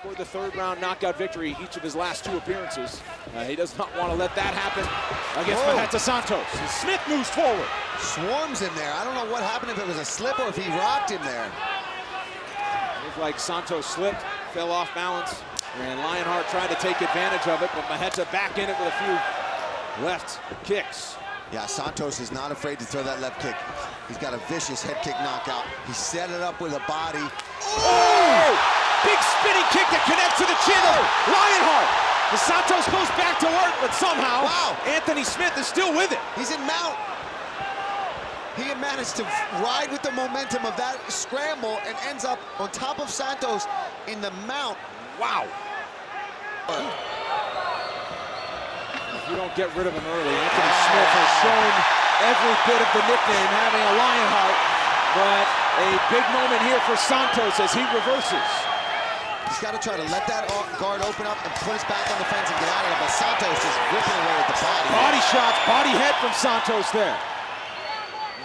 Scored the third-round knockout victory each of his last 2 appearances. He does not want to let that happen against Marreta Santos. Smith moves forward. Swarms him there. I don't know what happened, if it was a slip or if he rocked him there. Looked like Santos slipped, fell off balance, and Lionheart tried to take advantage of it, but Marreta back in it with a few left kicks. Yeah, Santos is not afraid to throw that left kick. He's got a vicious head kick knockout. He set it up with a body. Oh! Big spinning kick that connects to the chin of Lionheart. The Santos goes back to work, but somehow Anthony Smith is still with it. He's in mount. He had managed to ride with the momentum of that scramble and ends up on top of Santos in the mount. Wow. If you don't get rid of him early, Anthony Smith has shown every bit of the nickname having a Lionheart, but a big moment here for Santos as he reverses. He's got to try to let that guard open up and put us back on the fence and get out of it, but Santos just ripping away with the body. Body shots, body head from Santos there.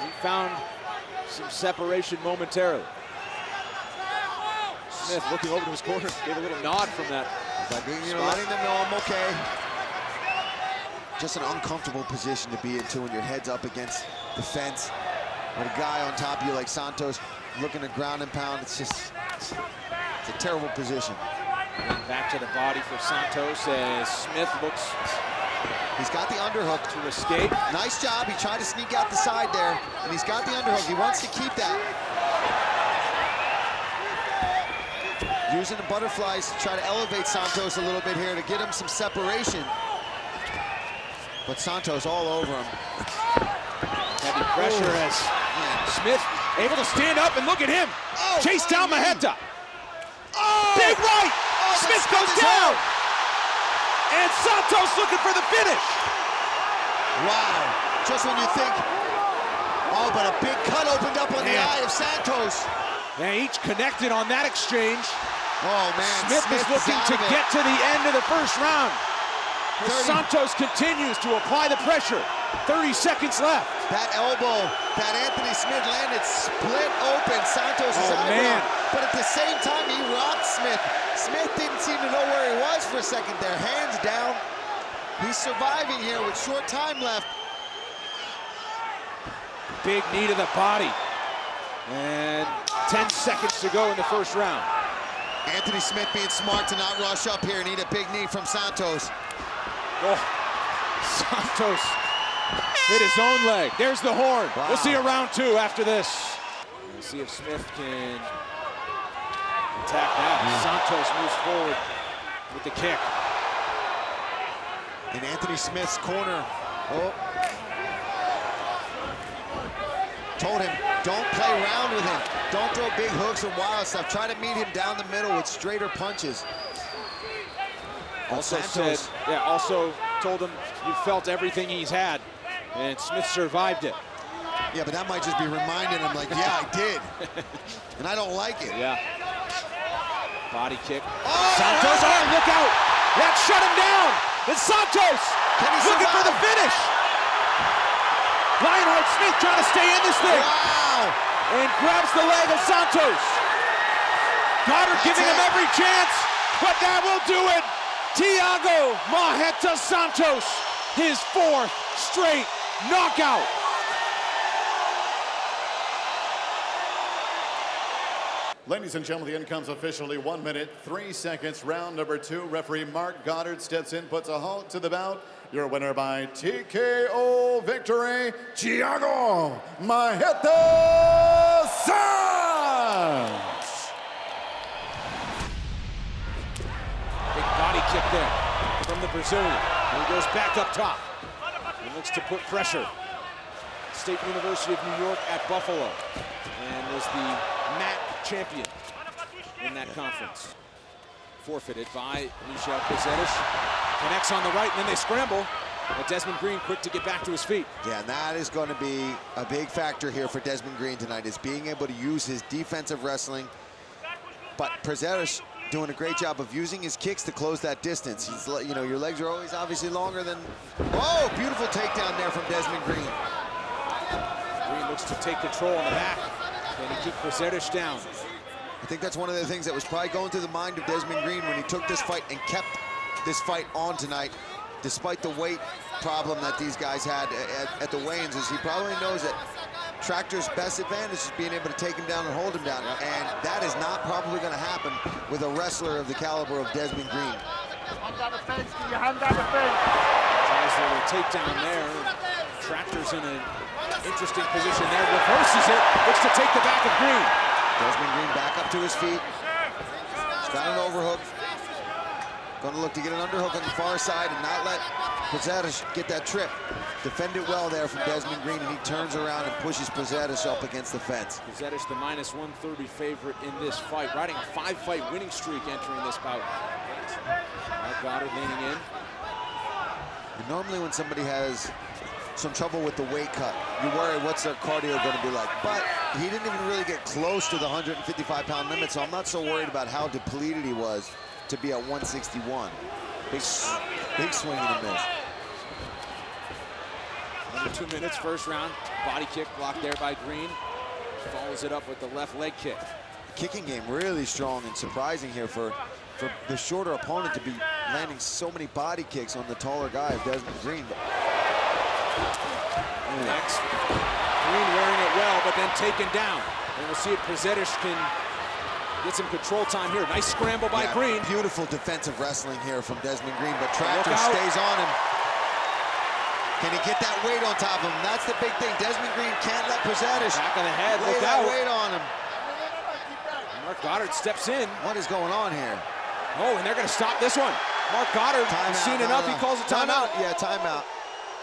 He found some separation momentarily. Smith looking over to his corner, gave a little nod from that. Like, letting them know I'm okay. Just an uncomfortable position to be in too when your head's up against the fence. With a guy on top of you like Santos looking to ground and pound, it's a terrible position. And back to the body for Santos as Smith looks. He's got the underhook to escape. Nice job. He tried to sneak out the side there, and he's got the underhook. He wants to keep that. Using the butterflies to try to elevate Santos a little bit here to get him some separation. But Santos all over him. Heavy pressure as Smith able to stand up, and look at him. Chase down Marreta. Big right! Smith goes down! And Santos looking for the finish. Wow. Just when you think, but a big cut opened up on the eye of Santos. They each connected on that exchange. Oh, man. Smith is looking to get to the end of the first round. Santos continues to apply the pressure. 30 seconds left. That elbow that Anthony Smith landed split open Santos' eyebrow. But at the same time, he rocked Smith. Smith didn't seem to know where he was for a second there. Hands down. He's surviving here with short time left. Big knee to the body. And 10 seconds to go in the first round. Anthony Smith being smart to not rush up here and eat a big knee from Santos. Oh, Santos hit his own leg. There's the horn. Wow. We'll see a round 2 after this. We'll see if Smith can attack now. Santos moves forward with the kick. In Anthony Smith's corner. Told him, don't play around with him. Don't throw big hooks and wild stuff. Try to meet him down the middle with straighter punches. Also told him you felt everything he's had, and Smith survived it. Yeah, but that might just be reminding him, like, yeah, I did. And I don't like it. Yeah. Body kick. Santos, look out! That shut him down! And Santos looking for the finish! Lionheart Smith trying to stay in this thing. Wow! And grabs the leg of Santos. Goddard giving him every chance, but that will do it. Thiago Marreta Santos, his 4th straight knockout. Ladies and gentlemen, the end comes officially 1 minute, 3 seconds. Round number 2. Referee Mark Goddard steps in, puts a halt to the bout. Your winner by TKO victory, Thiago Marreta Santos. Big body kick there from the Brazilian. And he goes back up top. He looks to put pressure. State University of New York at Buffalo. And was the MAC champion in that conference. Forfeited by Michel Prazeres. Connects on the right, and then they scramble. But Desmond Green quick to get back to his feet. Yeah, and that is going to be a big factor here for Desmond Green tonight, is being able to use his defensive wrestling. But Prazeres doing a great job of using his kicks to close that distance. He's, your legs are always obviously longer than... Oh, beautiful takedown there from Desmond Green. Green looks to take control on the back. Can he keep Prazeres down? I think that's one of the things that was probably going through the mind of Desmond Green when he took this fight and kept this fight on tonight, despite the weight problem that these guys had at the weigh-ins. Is he probably knows that Tractor's best advantage is being able to take him down and hold him down, and that is not probably going to happen with a wrestler of the caliber of Desmond Green. Hand down the fence, keep your hand down the fence. Tries a little takedown there. Tractor's in an interesting position there. Reverses it, looks to take the back of Green. Desmond Green back up to his feet. He's got an overhook. Going to look to get an underhook on the far side and not let Prazeres get that trip. Defended well there from Desmond Green, and he turns around and pushes Prazeres up against the fence. Prazeres, the minus 130 favorite in this fight, riding a 5-fight winning streak entering this bout. Goddard leaning in. And normally when somebody has some trouble with the weight cut, you worry what's their cardio going to be like. But he didn't even really get close to the 155-pound limit, so I'm not so worried about how depleted he was to be at 161. Big swing and a miss. Under 2 minutes, first round. Body kick blocked there by Green. Follows it up with the left leg kick. Kicking game really strong and surprising here for the shorter opponent to be landing so many body kicks on the taller guy of Desmond Green. Next, Green wearing it well, but then taken down. And we'll see if Prazeres can get some control time here. Nice scramble by Green. Beautiful defensive wrestling here from Desmond Green, but Tractor stays on him. Can he get that weight on top of him? That's the big thing. Desmond Green can't let Prazeres back of the head. lay that weight on him. Mark Goddard steps in. What is going on here? Oh, and they're going to stop this one. Mark Goddard has seen enough. He calls a timeout. Yeah, timeout.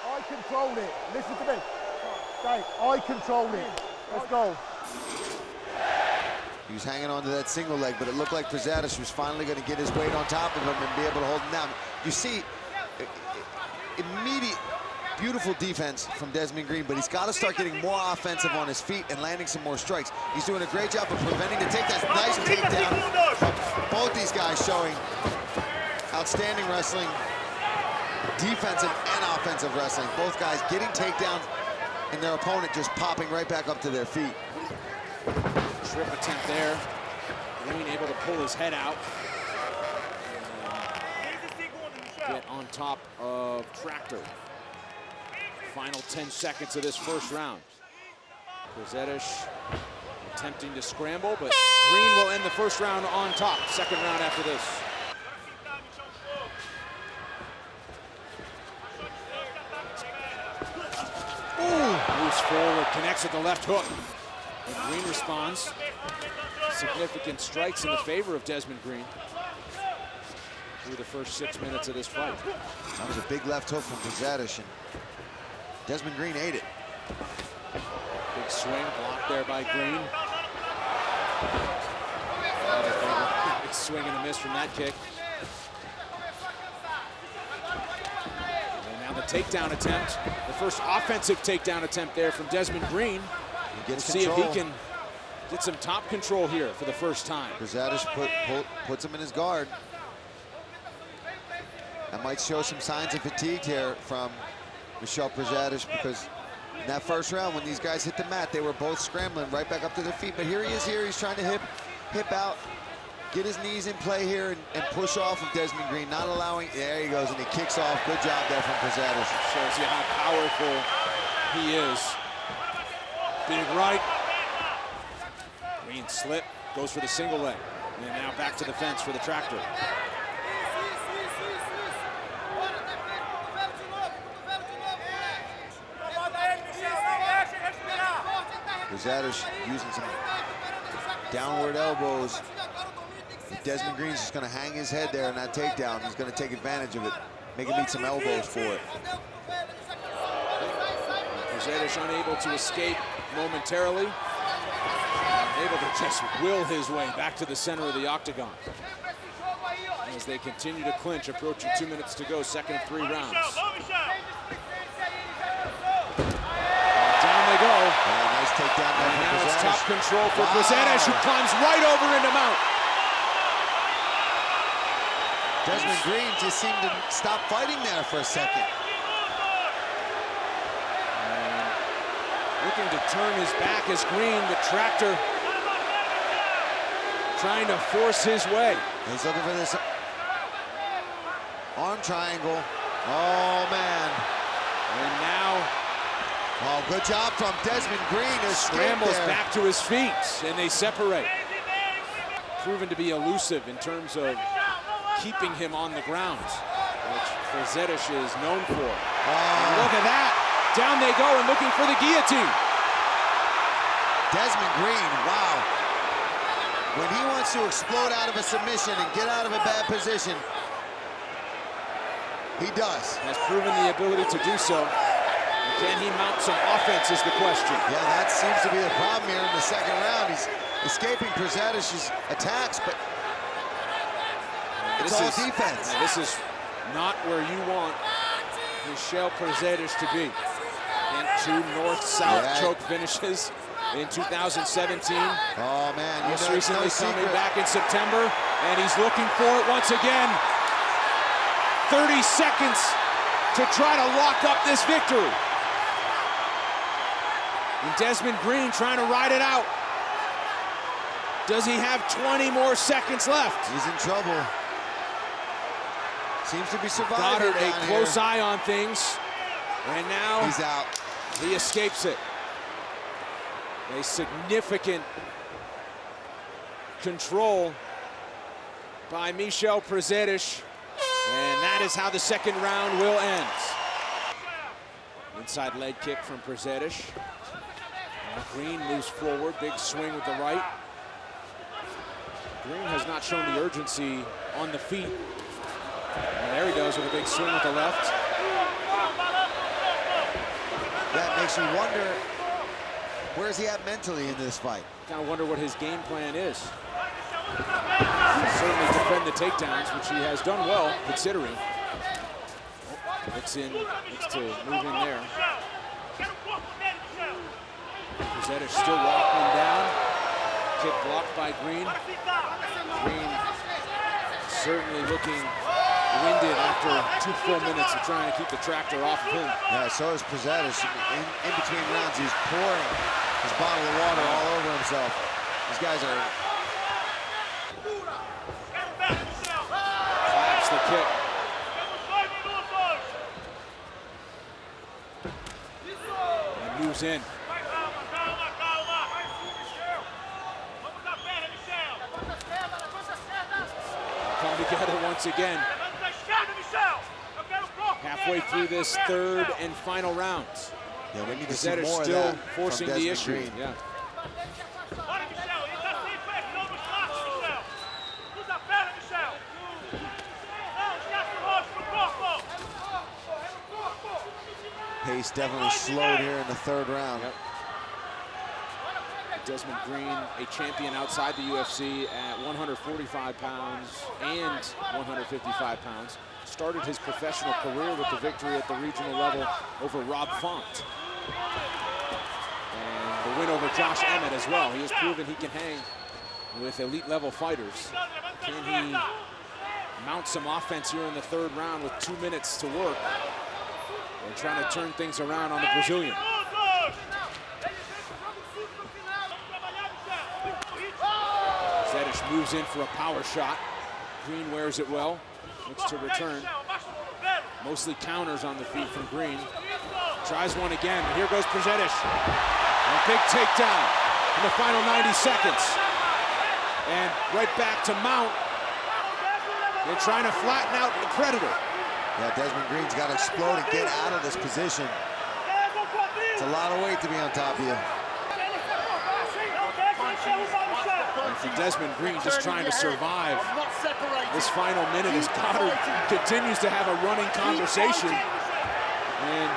I control it. Listen to me. Stay. I control it. Let's go. He was hanging on to that single leg, but it looked like Prazeres was finally going to get his weight on top of him and be able to hold him down. You see, immediate, beautiful defense from Desmond Green, but he's got to start getting more offensive on his feet and landing some more strikes. He's doing a great job of preventing the takedown. Nice takedown. Both these guys showing outstanding wrestling, defensive and offensive wrestling. Both guys getting takedowns and their opponent just popping right back up to their feet. Trip attempt there. Green able to pull his head out. Get on top of Tractor. Final 10 seconds of this first round. Prazeres attempting to scramble, but Green will end the first round on top. Second round after this. Moves forward, connects with the left hook. And Green responds. Significant strikes in the favor of Desmond Green through the first 6 minutes of this fight. That was a big left hook from Prazeres, and Desmond Green ate it. Big swing, blocked there by Green. Big swing and a miss from that kick. And now the takedown attempt. The first offensive takedown attempt there from Desmond Green. He gets See if he can get some top control here for the first time. Prazeres puts him in his guard. That might show some signs of fatigue here from Michel Prazeres, because in that first round, when these guys hit the mat, they were both scrambling right back up to their feet. But here he is here. He's trying to hip out, get his knees in play here, and push off of Desmond Green, not allowing. There he goes, and he kicks off. Good job there from Prazeres. Shows you how powerful he is. Big right. Green slip, goes for the single leg. And now back to the fence for the Tractor. Prazeres using some downward elbows. Desmond Green's just going to hang his head there in that takedown. He's going to take advantage of it, make him eat some elbows for it. Prazeres unable to escape momentarily. Able to just will his way back to the center of the octagon. As they continue to clinch, approaching 2 minutes to go, second of 3 rounds. Down they go. Nice takedown there from Now it's Prazeres. top control for Prazeres, who climbs right over into mount. Desmond Green just seemed to stop fighting there for a second. Looking to turn his back as Green, the Tractor, trying to force his way. He's looking for this arm triangle. Oh, man. And now oh, good job from Desmond Green to scrambles back to his feet, and they separate. Proven to be elusive in terms of keeping him on the ground, which Frazetic is known for. And look at that. Down they go and looking for the guillotine. Desmond Green, wow. When he wants to explode out of a submission and get out of a bad position, he does. Has proven the ability to do so. Can he mount some offense is the question. Yeah, that seems to be the problem here in the second round. He's escaping Przetic's attacks, but it's all defense. This is not where you want Michel Przetic to be. And two north-south choke finishes in 2017. Oh, man. Most recently coming back in September, and he's looking for it once again. 30 seconds to try to lock up this victory. And Desmond Green trying to ride it out. Does he have 20 more seconds left? He's in trouble. Seems to be surviving. Goddard a close eye on things. And now he's out. He escapes it. A significant control by Michel Przetic. And that is how the second round will end. Inside leg kick from Przetic. Green moves forward, big swing with the right. Green has not shown the urgency on the feet. And there he goes with a big swing with the left. That makes you wonder, where is he at mentally in this fight? Kind of wonder what his game plan is. Certainly defend the takedowns, which he has done well, considering. Looks to move in there. Przetic still walking him down. Kick blocked by Green. Green certainly looking winded after 2 full minutes of trying to keep the tractor off of him. Yeah, so is Przetic. In between rounds, he's pouring his bottle of water all over himself. These guys are... Claps the kick. And moves in. Come together once again. Halfway through this third and final round. Yeah, we need to see more of still that forcing from the Desmond issue. Green. Yeah. Pace definitely slowed here in the third round. Yep. Desmond Green, a champion outside the UFC at 145 pounds and 155 pounds. Started his professional career with the victory at the regional level over Rob Font. And the win over Josh Emmett as well. He has proven he can hang with elite level fighters. Can he mount some offense here in the third round with 2 minutes to work and trying to turn things around on the Brazilian? Przetic moves in for a power shot. Green wears it well. Looks to return. Mostly counters on the feet from Green. Tries one again. Here goes Przetic. A big takedown in the final 90 seconds. And right back to mount. They're trying to flatten out the Predator. Yeah, Desmond Green's got to explode and get out of this position. It's a lot of weight to be on top of you. And for Desmond Green, just trying to survive this final minute as Goddard continues to have a running conversation. And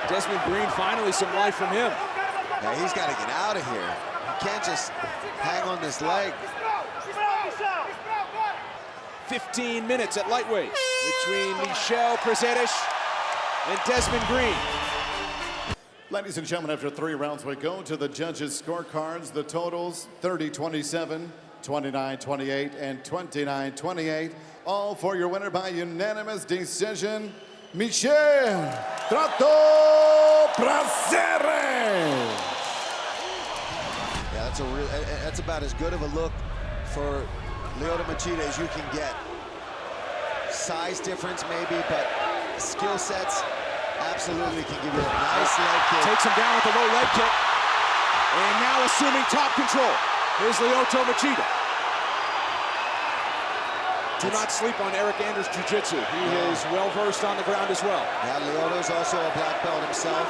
Desmond Green, finally some life from him. Yeah, he's got to get out of here. He can't just hang on this leg. 15 minutes at lightweight between Michel Przetic and Desmond Green. Ladies and gentlemen, after 3 rounds, we go to the judges' scorecards. The totals, 30-27, 29-28, and 29-28. All for your winner by unanimous decision, Michel Trato Prazeres. Yeah, that's about as good of a look for Lyoto Machida as you can get. Size difference maybe, but skill sets absolutely can give you a nice leg kick. Takes him down with a low leg kick. And now assuming top control. Here's Lyoto Machida. Do not sleep on Eric Anders' jiu-jitsu. He is well-versed on the ground as well. Yeah, Lyoto's also a black belt himself.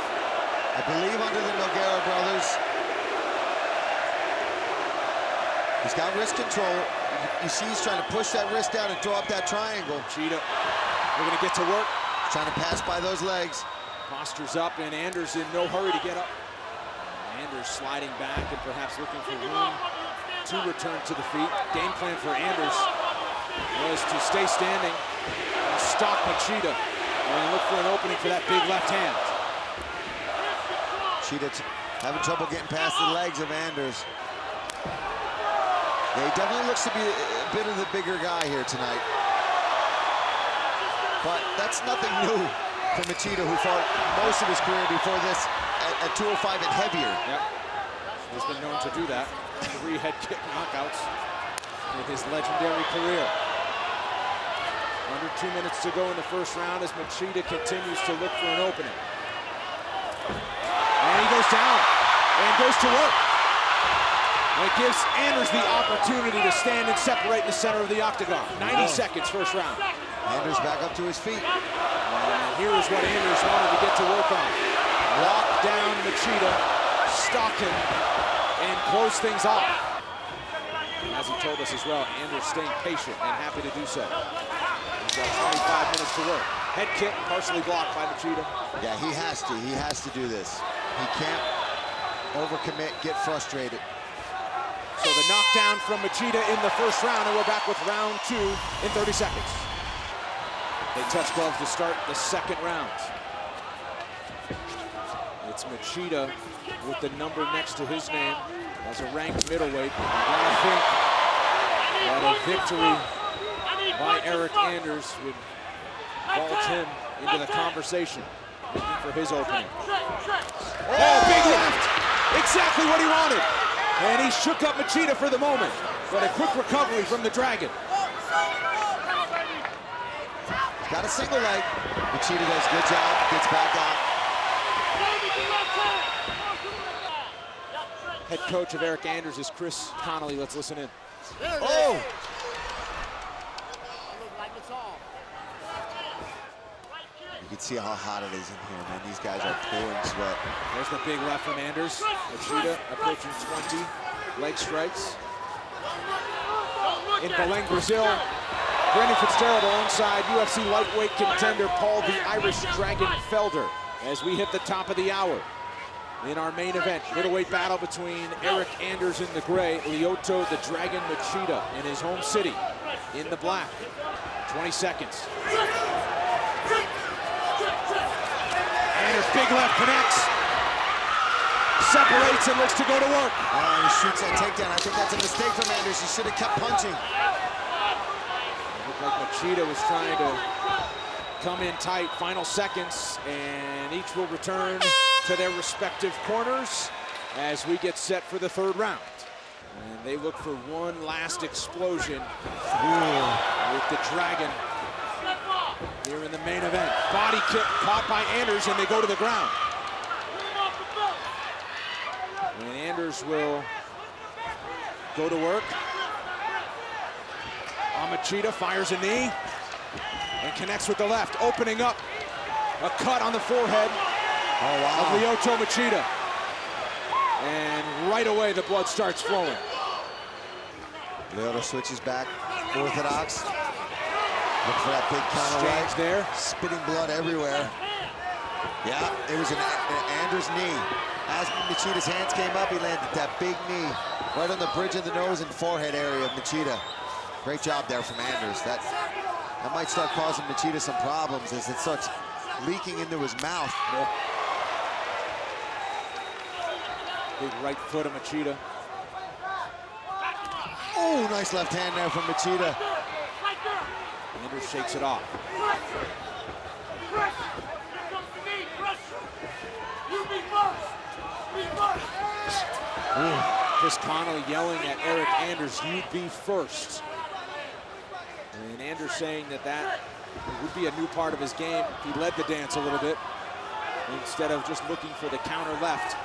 I believe under the Nogueira brothers. He's got wrist control. You see he's trying to push that wrist down and throw up that triangle. Machida, we're gonna get to work. Trying to pass by those legs. Posture's up and Anders in no hurry to get up. Anders sliding back and perhaps looking for room to return to the feet. Game plan for Anders was to stay standing and stalk Machida and look for an opening for that big left hand. Machida having trouble getting past the legs of Anders. Yeah, he definitely looks to be a bit of the bigger guy here tonight. But that's nothing new for Machida, who fought most of his career before this at 205 and heavier. Yep, he's been known to do that. 3 head kick knockouts in his legendary career. Under 2 minutes to go in the first round as Machida continues to look for an opening. And he goes down and goes to work. And it gives Anders the opportunity to stand and separate in the center of the octagon. 90 seconds, first round. Anders back up to his feet. And here is what Anders wanted to get to work on. Lock down Machida, stalk him, and close things off. As he told us as well, Anders staying patient and happy to do so. He's got 25 minutes to work. Head kick, partially blocked by Machida. Yeah, he has to. He has to do this. He can't overcommit, get frustrated. So the knockdown from Machida in the first round, and we're back with round 2 in 30 seconds. They touch gloves to start the second round. It's Machida with the number next to his name as a ranked middleweight. You gotta think that a victory by Eric Anders would vault him into the conversation, looking for his opening. Oh, big left! Exactly what he wanted. And he shook up Machida for the moment, but a quick recovery from the Dragon. Got a single leg. Machida does a good job, gets back out. Head coach of Eric Anders is Chris Connolly. Let's listen in. Oh! You can see how hot it is in here, man. These guys are pouring sweat. There's the big left from Anders. Machida approaching 20 leg strikes. In Belém, Brazil, Brandon Fitzgerald alongside UFC lightweight contender Paul the Irish Dragon Felder as we hit the top of the hour. In our main event, middleweight battle between Eric Anders in the gray, Lyoto the Dragon Machida in his home city in the black. 20 seconds. Anders, big left, connects. Separates and looks to go to work. Oh, he shoots that takedown. I think that's a mistake from Anders. He should have kept punching. It looked like Machida was trying to come in tight. Final seconds, and each will return to their respective corners as we get set for the third round. And they look for one last explosion with the Dragon here in the main event. Body kick caught by Anders, and they go to the ground. And Anders will go to work. Machida fires a knee and connects with the left, opening up a cut on the forehead of Lyoto Machida. And right away, the blood starts flowing. Lyoto switches back, orthodox. Look for that big counter right there. Spitting blood everywhere. Yeah, it was an Anders knee. As Machida's hands came up, he landed that big knee right on the bridge of the nose and forehead area of Machida. Great job there from Anders. That might start causing Machida some problems as it starts leaking into his mouth. Big right foot of Machida. Oh, nice left hand there from Machida. Anders shakes it off. Ooh. Chris Connolly yelling at Eric Anders, "You'd be first." And Anders saying that would be a new part of his game. He led the dance a little bit instead of just looking for the counter left.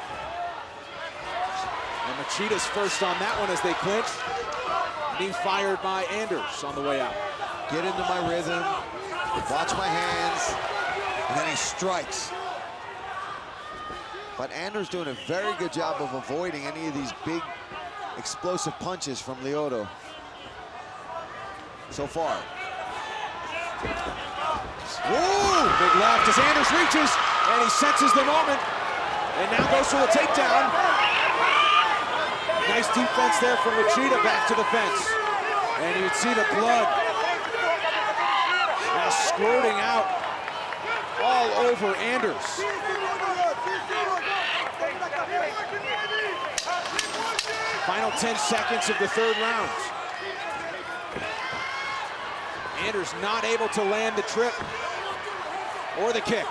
And Machida's first on that one as they clinch. Knee fired by Anders on the way out. Get into my rhythm, watch my hands, and then he strikes. But Anders doing a very good job of avoiding any of these big, explosive punches from Lyoto so far. Woo! Big left as Anders reaches, and he senses the moment, and now goes for the takedown. Nice defense there from Machida, back to the fence. And you can see the blood now squirting out all over Anders. Final 10 seconds of the third round. Anders not able to land the trip or the kick.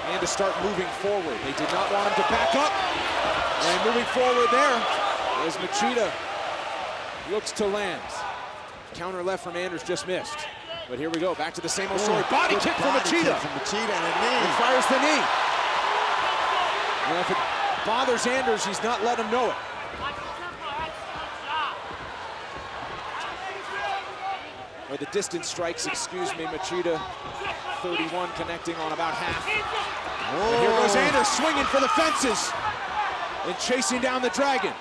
And to start moving forward. They did not want him to back up. And moving forward there as Machida looks to land. Counter left from Anders just missed. But here we go, back to the same old story. Body kick from Machida. From Machida and a knee. He fires the knee. Well, if it bothers Anders, he's not letting him know it. Or the distance strikes, excuse me, Machida 31 connecting on about half. And here goes Anders swinging for the fences and chasing down the Dragon.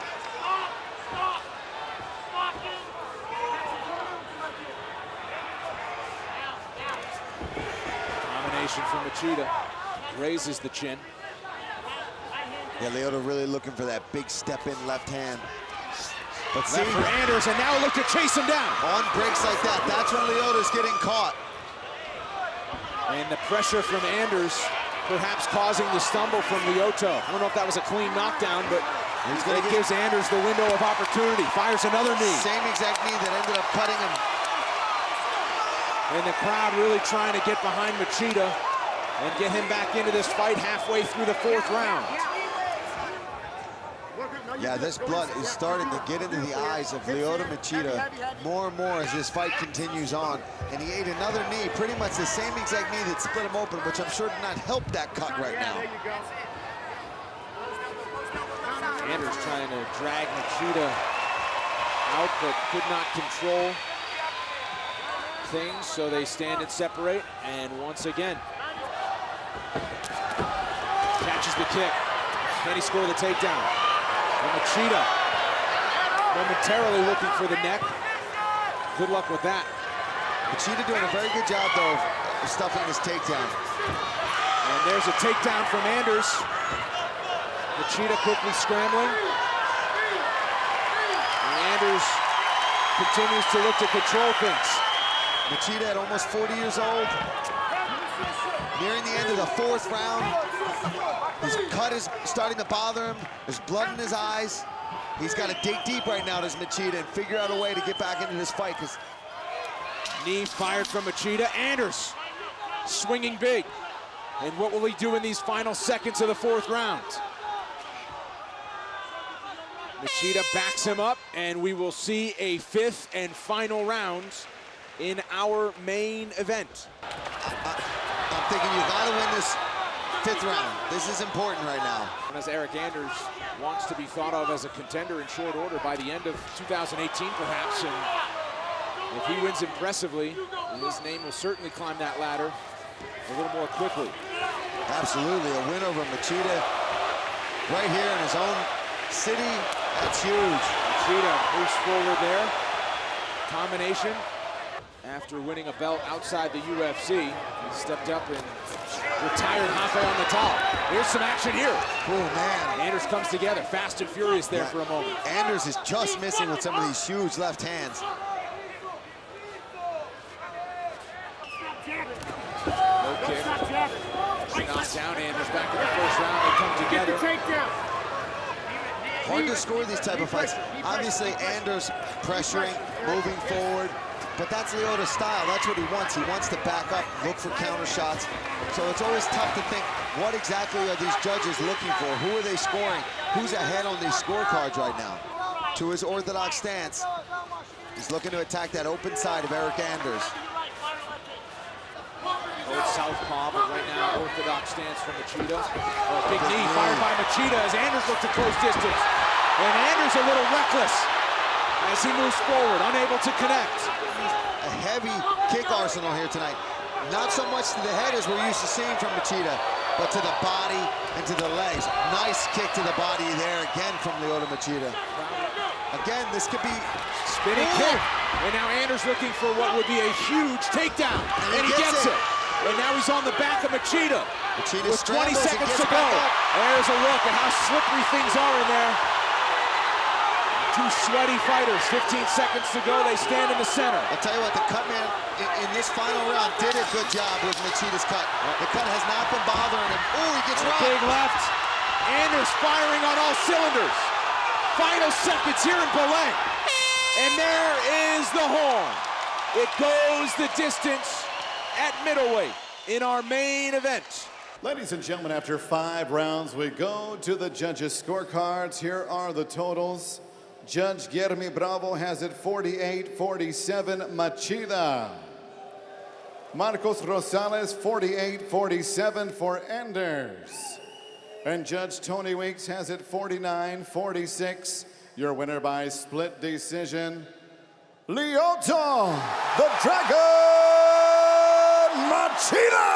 Combination from Machida, raises the chin. Yeah, Lyoto really looking for that big step in left hand. But see, left for Anders, and now look to chase him down. On breaks like that, that's when Lyoto's getting caught. And the pressure from Anders perhaps causing the stumble from Lyoto. I don't know if that was a clean knockdown, but it gives Anders the window of opportunity. Fires another knee. Same exact knee that ended up cutting him. And the crowd really trying to get behind Machida and get him back into this fight halfway through the fourth round. Yeah, this blood is starting to get into the eyes of Lyoto Machida more and more as this fight continues on. And he ate another knee, pretty much the same exact knee that split him open, which I'm sure did not help that cut right now. Anders trying to drag Machida out, but could not control things, so they stand and separate. And once again, catches the kick. Can he score the takedown? And Machida momentarily looking for the neck. Good luck with that. Machida doing a very good job, though, of stuffing this takedown. And there's a takedown from Anders. Machida quickly scrambling. And Anders continues to look to control things. Machida at almost 40 years old. Nearing the end of the fourth round. His cut is starting to bother him. There's blood in his eyes. He's got to dig deep right now, does Machida, and figure out a way to get back into this fight. Knee fired from Machida. Anders swinging big. And what will he do in these final seconds of the fourth round? Machida backs him up, and we will see a fifth and final round in our main event. I'm thinking you got to win this fifth round. This is important right now. And as Eric Anders wants to be thought of as a contender in short order by the end of 2018, perhaps, and if he wins impressively, his name will certainly climb that ladder a little more quickly. Absolutely, a win over Machida right here in his own city. That's huge. Machida moves forward there. Combination. After winning a belt outside the UFC, he stepped up and retired halfway on the top. Here's some action here. Oh, man. Anders comes together, fast and furious there for a moment. Anders is just missing with some of these huge left hands. Low kick. Knocked down Anders back in the first round. They come together. Hard to score these type of fights. Obviously, Anders pressuring, moving forward. But that's Lyota's style. That's what he wants. He wants to back up, look for counter shots. So it's always tough to think, what exactly are these judges looking for? Who are they scoring? Who's ahead on these scorecards right now? To his orthodox stance, he's looking to attack that open side of Eric Anders. It's southpaw, but right now, orthodox stance from Machida. Big knee fired by Machida as Anders looks to close distance. And Anders a little reckless as he moves forward, unable to connect. A heavy kick arsenal here tonight. Not so much to the head as we're used to seeing from Machida, but to the body and to the legs. Nice kick to the body there again from Lyoto Machida. Again, this could be spinning kick. And now Anders looking for what would be a huge takedown. And he gets it. And now he's on the back of Machida. With 20 seconds to go. There's a look at how slippery things are in there. Two sweaty fighters, 15 seconds to go. They stand in the center. I'll tell you what, the cut man in this final round did a good job with Machida's cut. The cut has not been bothering him. Oh, he gets rocked. Big left. Anders firing on all cylinders. Final seconds here in Belém. And there is the horn. It goes the distance at middleweight in our main event. Ladies and gentlemen, after 5 rounds, we go to the judges' scorecards. Here are the totals. Judge Guilherme Bravo has it 48-47 Machida. Marcos Rosales 48-47 for Anders. And Judge Tony Weeks has it 49-46. Your winner by split decision, Lyoto the Dragon Machida!